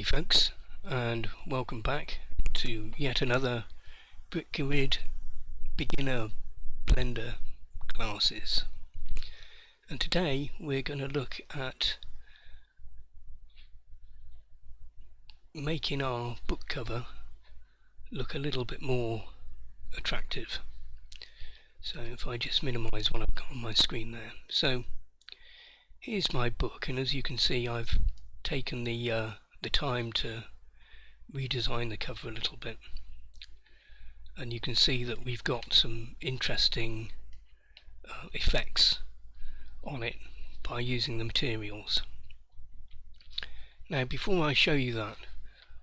folks, and welcome back to yet another Specular beginner Blender classes. And today we're going to look at making our book cover look a little bit more attractive. So if I just minimize what I've got on my screen there. So here's my book, and as you can see I've taken the time to redesign the cover a little bit, and you can see that we've got some interesting effects on it by using the materials. Now before I show you that,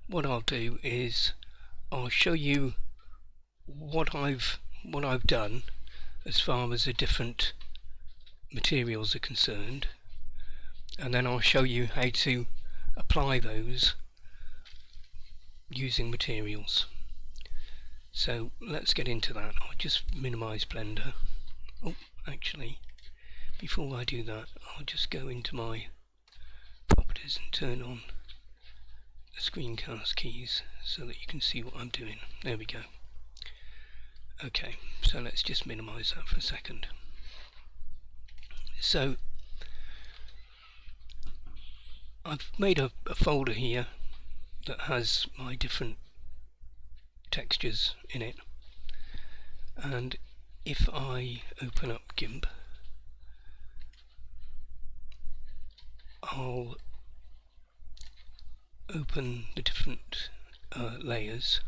what I'll do is I'll show you what I've done as far as the different materials are concerned, and then I'll show you how to apply those using materials. So let's get into that. I'll just minimize Blender. Oh, actually, before I do that, I'll just go into my properties and turn on the screencast keys so that you can see what I'm doing. There we go. Okay, so let's just minimize that for a second. So I've made a folder here that has my different textures in it, and if I open up GIMP, I'll open the different layers.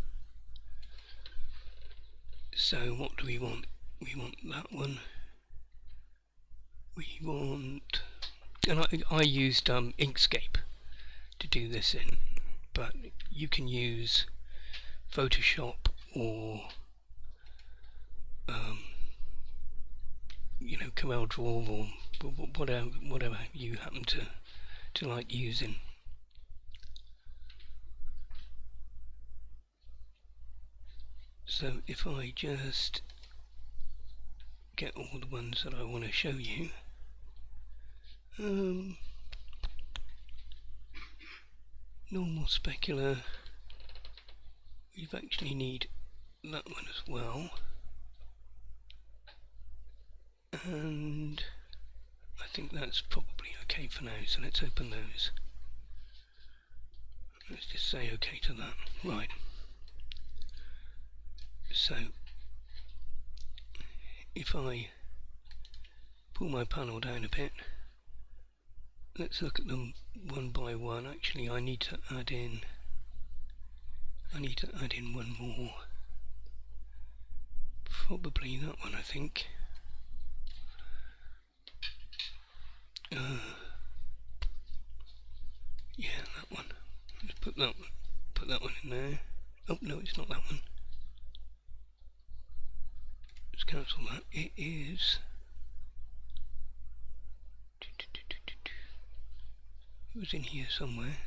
So what do we want? We want that one. We want, and I used Inkscape to do this in, but you can use Photoshop or CorelDRAW or whatever you happen to like using. So if I just get all the ones that I want to show you, normal specular, we actually need that one as well, and I think that's probably okay for now, so let's open those. Let's just say okay to that. Right, so if I pull my panel down a bit, let's look at them one by one. Actually, I need to add in one more. Probably that one, I think. Yeah, that one. Let's put that one in there. Oh no, it's not that one. Let's cancel that. It is. It was in here somewhere.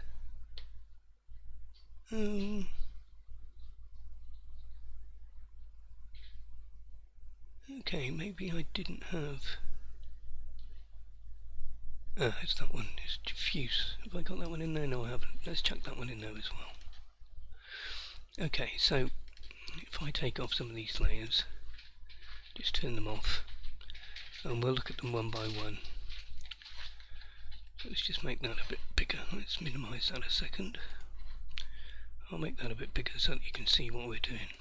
Okay, maybe I didn't have. It's that one. It's Diffuse. Have I got that one in there? No, I haven't. Let's chuck that one in there as well. Okay, so if I take off some of these layers, just turn them off, and we'll look at them one by one. So let's just make that a bit bigger. Let's minimize that a second. I'll make that a bit bigger so that you can see what we're doing.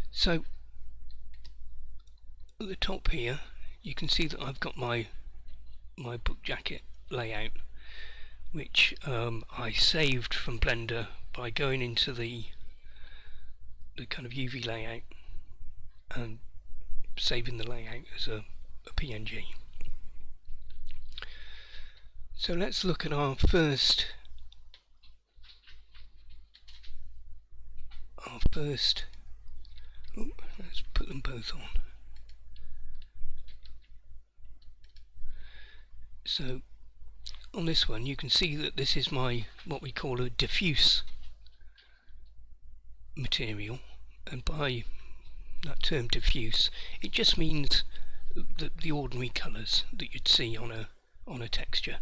So at the top here, you can see that I've got my book jacket layout, which I saved from Blender by going into the kind of UV layout and saving the layout as a PNG. So let's look at our first let's put them both on. So on this one you can see that this is my what we call a diffuse material, and by that term diffuse it just means the ordinary colours that you'd see on a texture,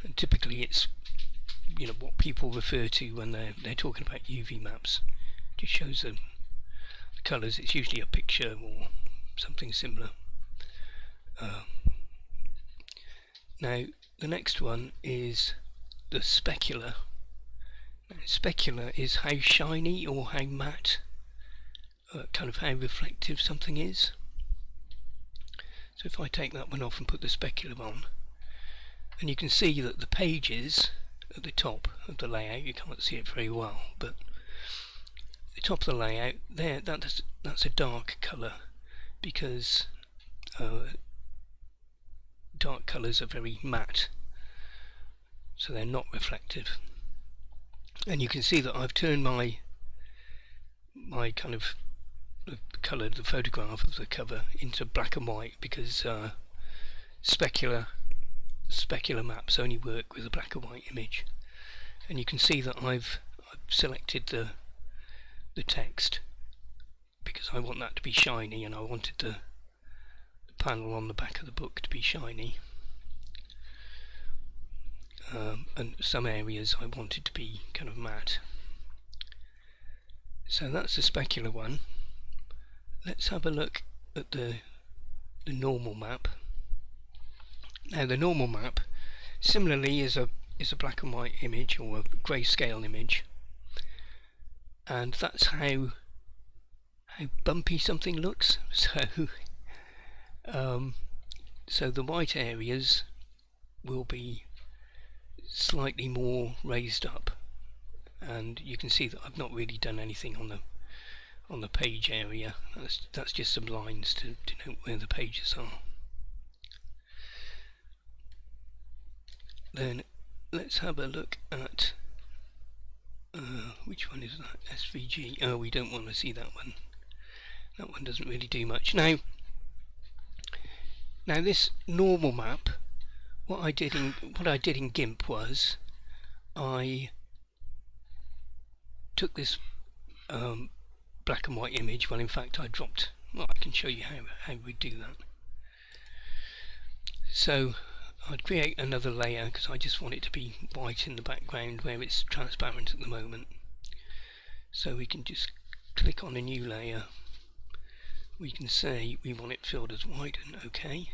and typically it's what people refer to when they're talking about UV maps. Just shows the colours. It's usually a picture or something similar. Now the next one is the specular. Now, specular is how shiny or how matte, kind of how reflective something is. So if I take that one off and put the specular on, and you can see that the pages at the top of the layout, you can't see it very well, but the top of the layout there, that's a dark colour, because dark colours are very matte, so they're not reflective. And you can see that I've turned my kind of the colour, the photograph of the cover, into black and white, because specular maps only work with a black and white image. And you can see that I've selected the text because I want that to be shiny, and I wanted the panel on the back of the book to be shiny, and some areas I wanted to be kind of matte. So that's the specular one. Let's have a look at the normal map. Now the normal map similarly is a black and white image, or a grayscale image, and that's how bumpy something looks. So the white areas will be slightly more raised up, and you can see that I've not really done anything on the page area. That's just some lines to denote where the pages are. Then let's have a look at which one is that? SVG. Oh, we don't want to see that one. That one doesn't really do much. Now this normal map, what I did in GIMP was I took this black and white image. Well, in fact, I can show you how we do that. So I'd create another layer, because I just want it to be white in the background where it's transparent at the moment. So we can just click on a new layer. We can say we want it filled as white, and OK.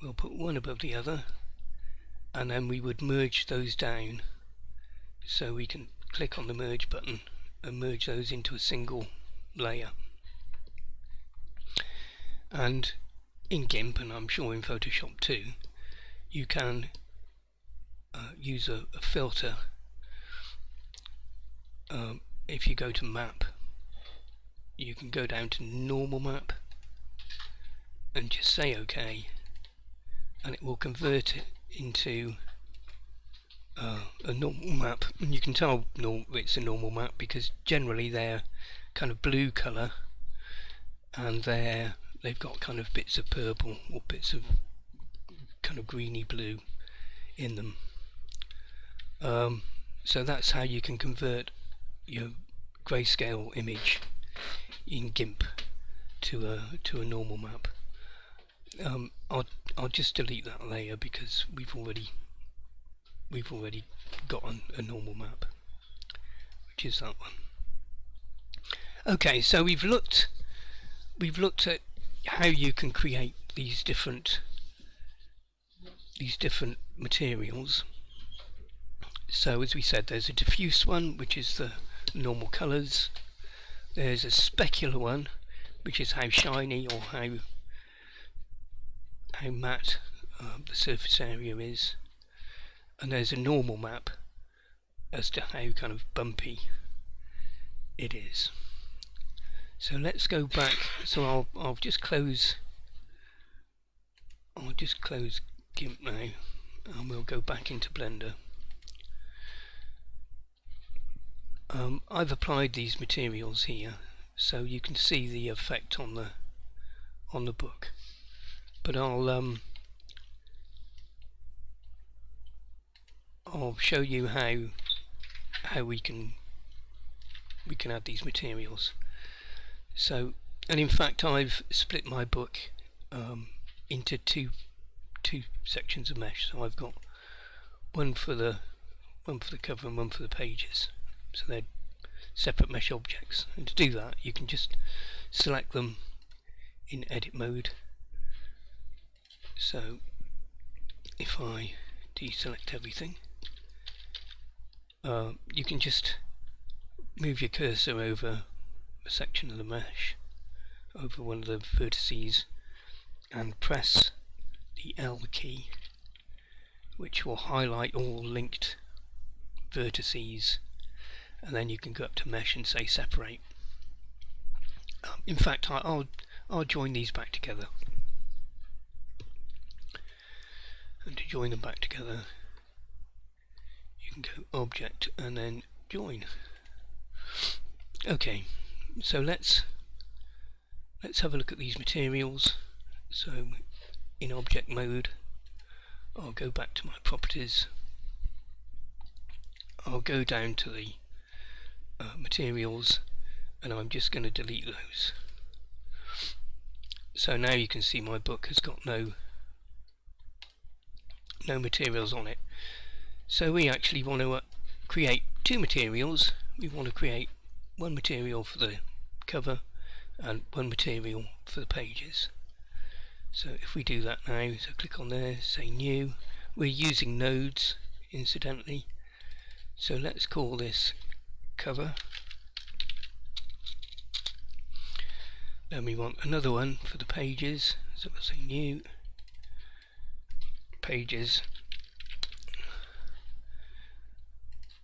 We'll put one above the other, and then we would merge those down. So we can click on the merge button and merge those into a single layer. And in GIMP, and I'm sure in Photoshop too, you can use a filter. If you go to map, you can go down to normal map and just say OK, and it will convert it into a normal map. And you can tell it's a normal map because generally they're kind of blue colour, and they've got kind of bits of purple or bits of kind of greeny blue in them. So that's how you can convert your grayscale image in GIMP to a normal map. I'll just delete that layer because we've already got a normal map, which is that one. Okay, so we've looked at how you can create these different materials. So as we said, there's a diffuse one, which is the normal colours. There's a specular one, which is how shiny or how matte the surface area is. And there's a normal map as to how kind of bumpy it is. So let's go back. So I'll just close GIMP now, and we'll go back into Blender. I've applied these materials here, so you can see the effect on the book. But I'll show you how we can add these materials. So, and in fact, I've split my book into two sections of mesh. So I've got one for the one for the cover and one for the pages, so they're separate mesh objects. And to do that, you can just select them in edit mode. So if I deselect everything, you can just move your cursor over a section of the mesh, over one of the vertices, and press the L key, which will highlight all linked vertices, and then you can go up to mesh and say separate. In fact, I'll join these back together, and to join them back together you can go object and then join. Okay, so let's have a look at these materials. So in object mode, I'll go back to my properties, I'll go down to the materials, and I'm just going to delete those. So now you can see my book has got no materials on it. So we actually want to create two materials. We want to create one material for the cover and one material for the pages. So if we do that now, so click on there, say new. We're using nodes incidentally, so let's call this cover. Then we want another one for the pages, so we'll say new pages,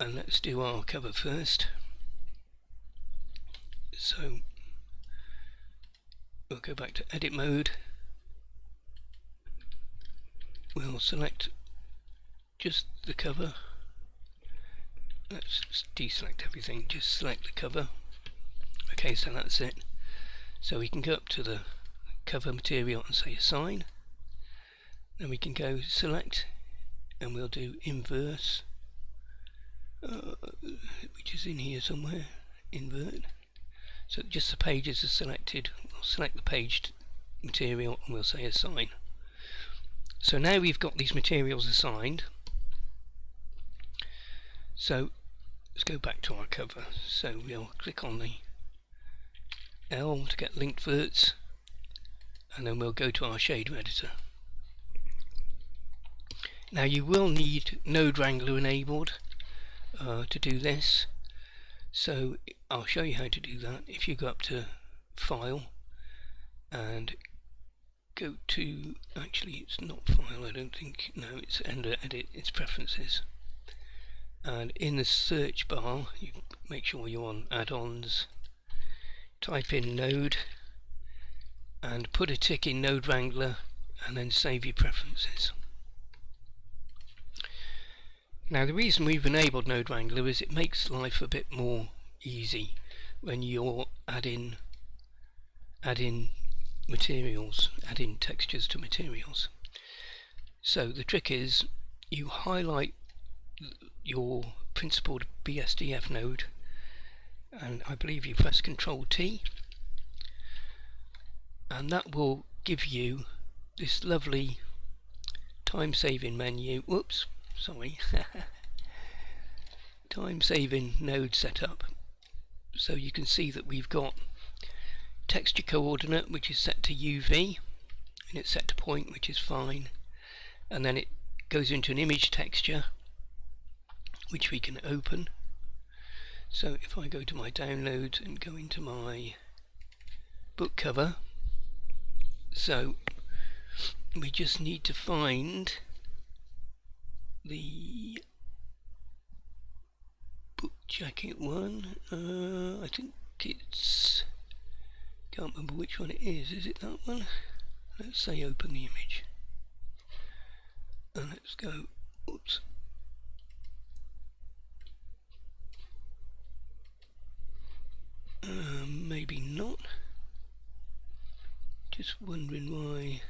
and let's do our cover first. So we'll go back to edit mode, we'll select just the cover, let's deselect everything, just select the cover. Okay, so that's it. So we can go up to the cover material and say assign, then we can go select and we'll do inverse, which is in here somewhere, invert. So just the pages are selected, we'll select the page material and we'll say assign. So now we've got these materials assigned. So let's go back to our cover. So we'll click on the L to get linked verts, and then we'll go to our shader editor. Now you will need Node Wrangler enabled to do this, so I'll show you how to do that. If you go up to File and go to, actually it's not File, I don't think, no, it's under Edit, it's Preferences, and in the search bar you make sure you're on add-ons, type in Node and put a tick in Node Wrangler and then save your preferences. Now the reason we've enabled Node Wrangler is it makes life a bit more easy when you're adding materials, adding textures to materials. So the trick is you highlight your principled BSDF node, and I believe you press Ctrl T, and that will give you this lovely time saving menu. Whoops, sorry. Time saving node setup. So you can see that we've got texture coordinate, which is set to UV, and it's set to point, which is fine, and then it goes into an image texture which we can open. So if I go to my downloads and go into my book cover, so we just need to find the book jacket one. I think it's, can't remember which one it is. Is it that one? Let's say open the image, and let's go, oops, maybe not. Just wondering why.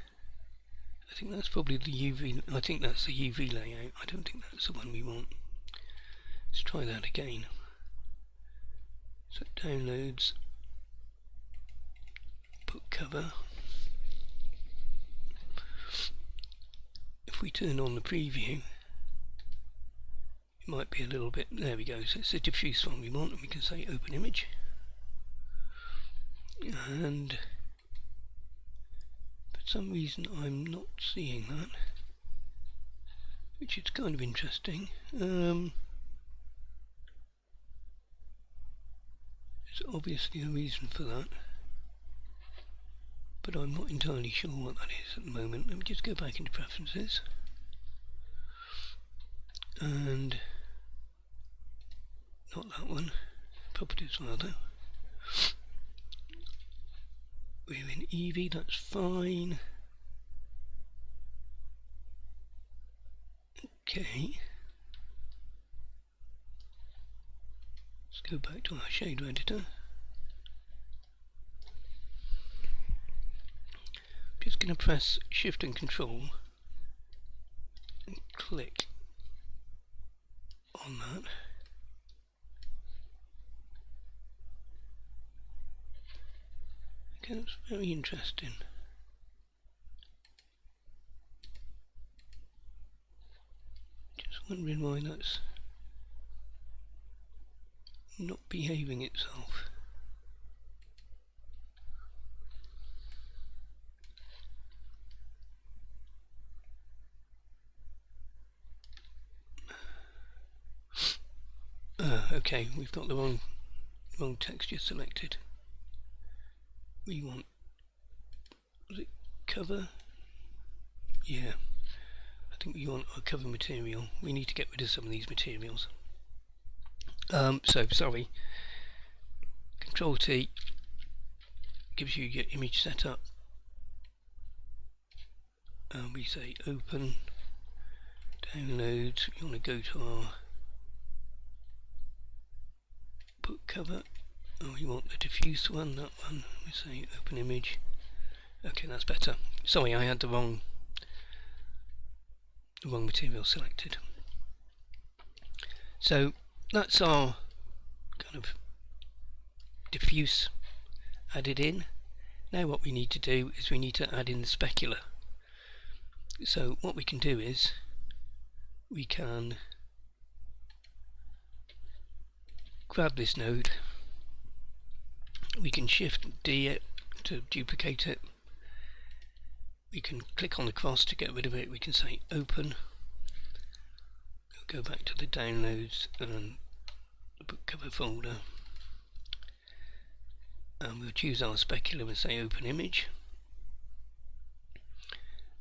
I think that's probably the UV. I think that's the UV layout. I don't think that's the one we want. Let's try that again. So downloads, book cover. If we turn on the preview, it might be a little bit, there we go, so it's a diffuse one we want, and we can say open image, and for some reason I'm not seeing that, which is kind of interesting. There's obviously a reason for that, but I'm not entirely sure what that is at the moment. Let me just go back into preferences, and not that one, properties rather. We're in Eevee, that's fine. Okay. Let's go back to our shader editor. Just going to press Shift and Control and click on that. Okay, that's very interesting. Just wondering why that's not behaving itself. Okay, we've got the wrong texture selected. We want, was it cover? Yeah, I think we want our cover material. We need to get rid of some of these materials. So sorry, Control T gives you your image setup, and we say open, download. We want to go to our book cover, and we want the diffuse one, that one. We say open image. Okay, that's better. Sorry, I had the wrong material selected. So that's our kind of diffuse added in. Now what we need to do is we need to add in the specular. So what we can do is we can grab this node, we can Shift D it to duplicate it, we can click on the cross to get rid of it, we can say open, go back to the downloads and the book cover folder, and we'll choose our specular and say open image,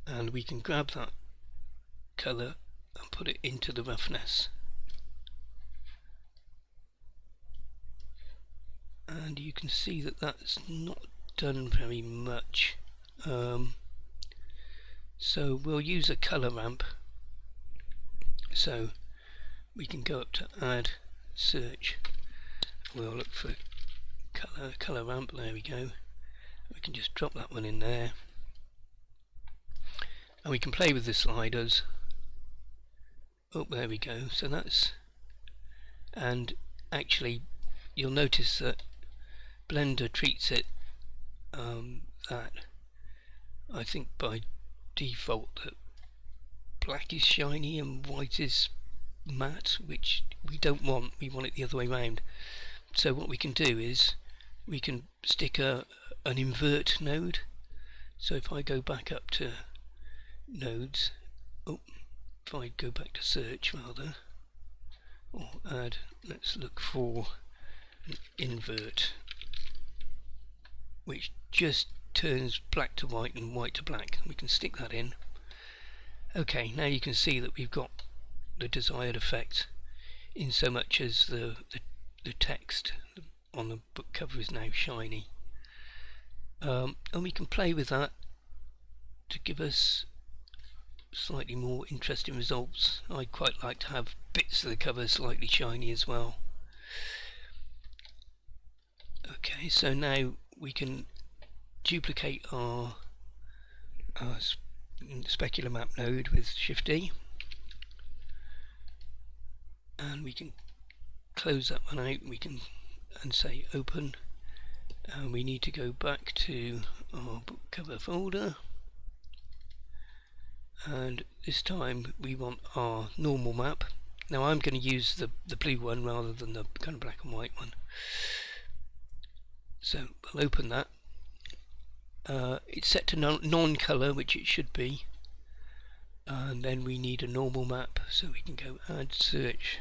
and we can grab that colour and put it into the roughness. And you can see that that's not done very much, so we'll use a colour ramp. So we can go up to add, search, we'll look for colour ramp, there we go. We can just drop that one in there, and we can play with the sliders. Oh, there we go. So that's, and actually you'll notice that Blender treats it that I think by default that black is shiny and white is matte, which we don't want. We want it the other way around. So what we can do is we can stick an invert node. So if I go back up to nodes, if I go back to search rather, or add, let's look for an invert, which just turns black to white and white to black. We can stick that in. Okay, now you can see that we've got the desired effect, in so much as the text on the book cover is now shiny, and we can play with that to give us slightly more interesting results. I'd quite like to have bits of the cover slightly shiny as well. Okay, so now we can duplicate our specular map node with Shift D, and we can close that one out. We can and say open, and we need to go back to our book cover folder, and this time we want our normal map, Now I'm going to use the blue one rather than the kind of black and white one. So I'll open that. It's set to non-color, which it should be, and then we need a normal map, so we can go add search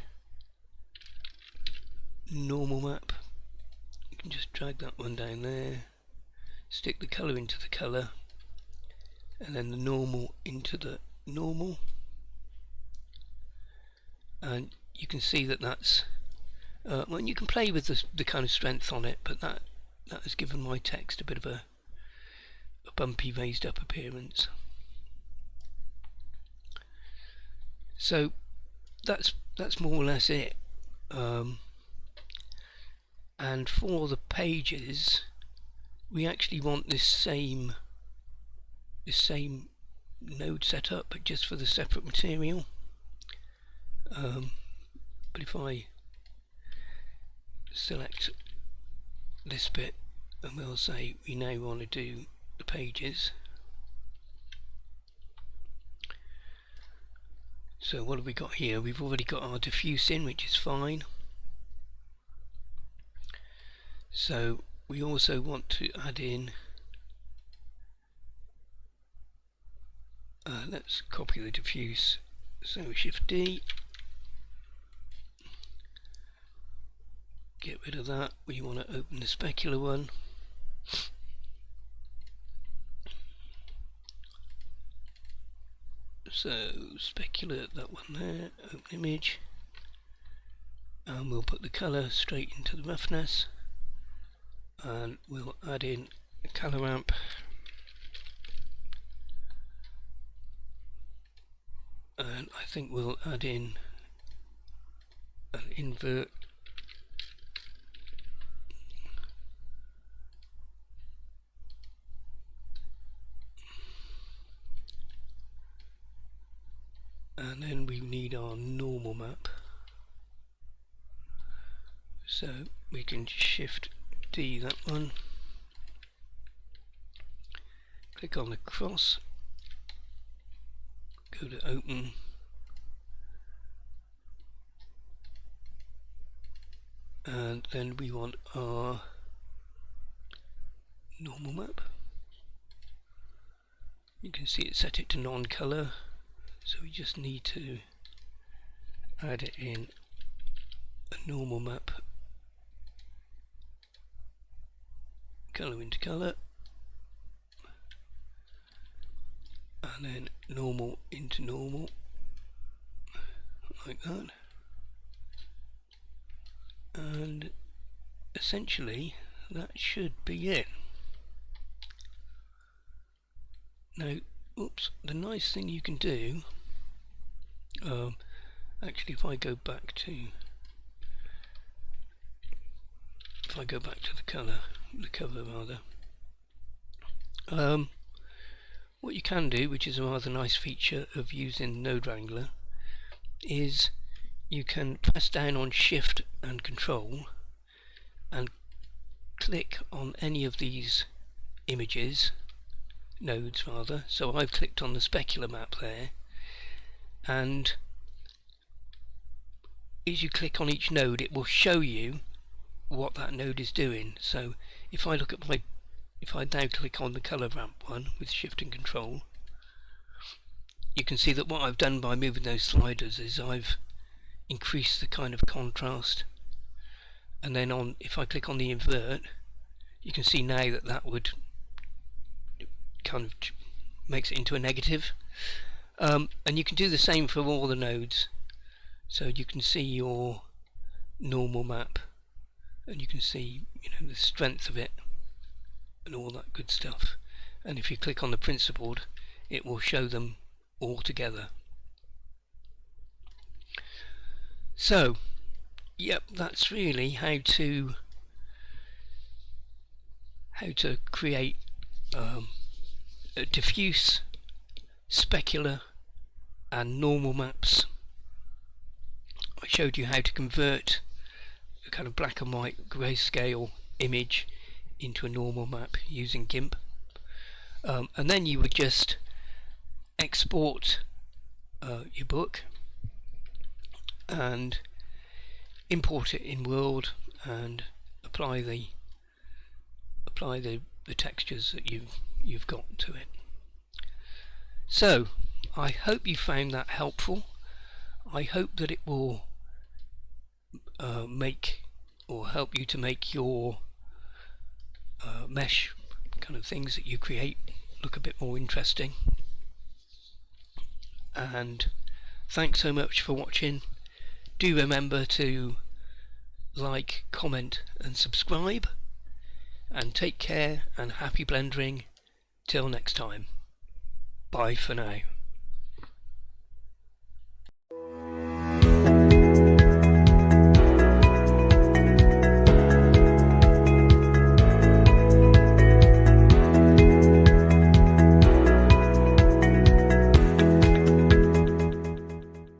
normal map. You can just drag that one down there, stick the color into the color, and then the normal into the normal, and you can see that that's well, you can play with the kind of strength on it, but that has given my text a bit of a bumpy, raised up appearance. So that's more or less it. And for the pages, we actually want this same node setup, but just for the separate material. But if I select this bit, and we'll say we now want to do the pages. So what have we got here? We've already got our diffuse in, which is fine. So we also want to add in, let's copy the diffuse, so Shift D, get rid of that. We want to open the specular one. So specular, that one there, open image, and we'll put the color straight into the roughness, and we'll add in a color ramp, and I think we'll add in an invert, and then we need our normal map, so we can Shift D that one, click on the cross, go to open, and then we want our normal map. You can see it set it to non-color, so we just need to add it in a normal map, color into color, and then normal into normal, like that. And essentially that should be it. Now, oops, the nice thing you can do, actually if I go back to the cover rather, what you can do, which is a rather nice feature of using Node Wrangler, is you can press down on Shift and Control and click on any of these nodes rather. So I've clicked on the specular map there, and as you click on each node it will show you what that node is doing. So if I look at if I now click on the color ramp one with Shift and Control, you can see that what I've done by moving those sliders is I've increased the kind of contrast, and then if I click on the invert, you can see now that would kind of makes it into a negative, and you can do the same for all the nodes. So you can see your normal map, and you can see, the strength of it and all that good stuff. And if you click on the principled, it will show them all together. So, yep, that's really how to create a diffuse, specular, and normal maps. I showed you how to convert a kind of black and white grayscale image into a normal map using GIMP, and then you would just export your book, and import it in World and apply the textures that you've got to it. So I hope you found that helpful. I hope that it will make or help you to make your mesh kind of things that you create look a bit more interesting. And thanks so much for watching. Do remember to like, comment and subscribe, and take care and happy blendering till next time. Bye for now.